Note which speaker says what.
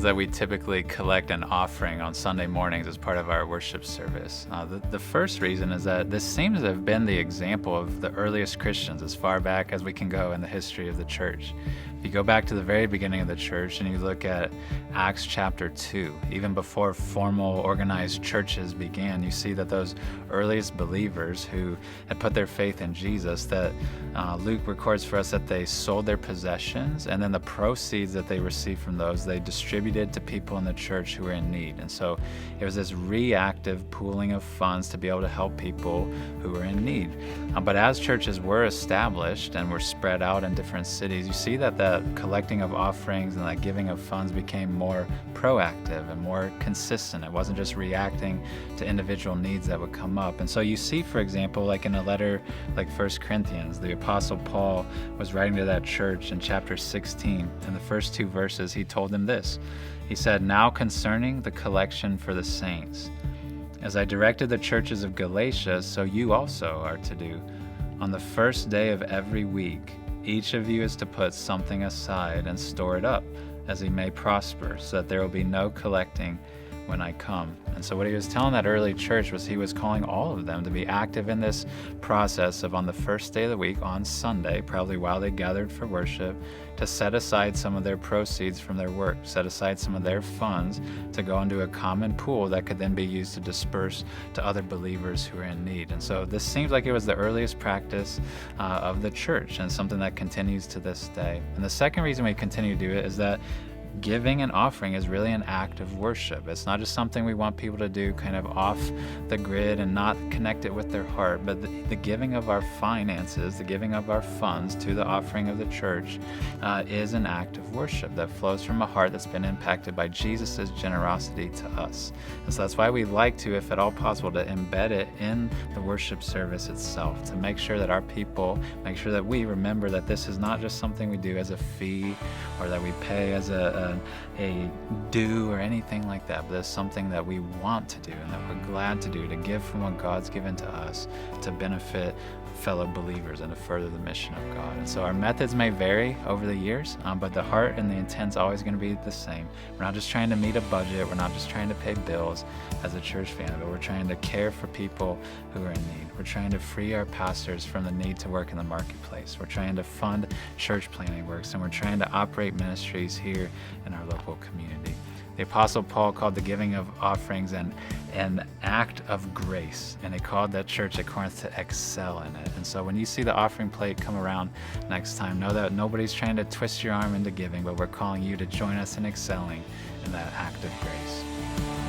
Speaker 1: reasons that we typically collect an offering on Sunday mornings as part of our worship service. The first reason is that this seems to have been the example of the earliest Christians as far back as we can go in the history of the church. If you go back to the very beginning of the church and you look at Acts chapter 2, even before formal organized churches began, you see that those earliest believers who had put their faith in Jesus, that Luke records for us that they sold their possessions, and then the proceeds that they received from those, they distributed to people in the church who were in need. And so it was this reactive pooling of funds to be able to help people who were in need. But as churches were established and were spread out in different cities, you see that the collecting of offerings and that giving of funds became more proactive and more consistent. It wasn't just reacting to individual needs that would come up. And so you see, for example, like in a letter like 1 Corinthians, the Apostle Paul was writing to that church in chapter 16. In the first 2 verses, he told them this. He said, "Now concerning the collection for the saints, as I directed the churches of Galatia, so you also are to do. On the first day of every week, each of you is to put something aside and store it up, as he may prosper, so that there will be no collecting when I come." And so what he was telling that early church was he was calling all of them to be active in this process of, on the first day of the week, on Sunday, probably while they gathered for worship, to set aside some of their proceeds from their work, set aside some of their funds to go into a common pool that could then be used to disperse to other believers who are in need. And so this seems like it was the earliest practice of the church, and something that continues to this day. And the second reason we continue to do it is that giving and offering is really an act of worship. It's not just something we want people to do kind of off the grid and not connect it with their heart, but the giving of our finances, the giving of our funds to the offering of the church is an act of worship that flows from a heart that's been impacted by Jesus' generosity to us. And so that's why we like to, if at all possible, to embed it in the worship service itself, to make sure that our people, make sure that we remember that this is not just something we do as a fee or that we pay as a due or anything like that, but it's something that we want to do and that we're glad to do, to give from what God's given to us to benefit fellow believers and to further the mission of God. And so our methods may vary over the years, but the heart and the intent's always going to be the same. We're not just trying to meet a budget, we're not just trying to pay bills as a church family, but we're trying to care for people who are in need. We're trying to free our pastors from the need to work in the marketplace. We're trying to fund church planting works, and we're trying to operate ministries here in our local community. The Apostle Paul called the giving of offerings an act of grace, and he called that church at Corinth to excel in it. And so when you see the offering plate come around next time, know that nobody's trying to twist your arm into giving, but we're calling you to join us in excelling in that act of grace.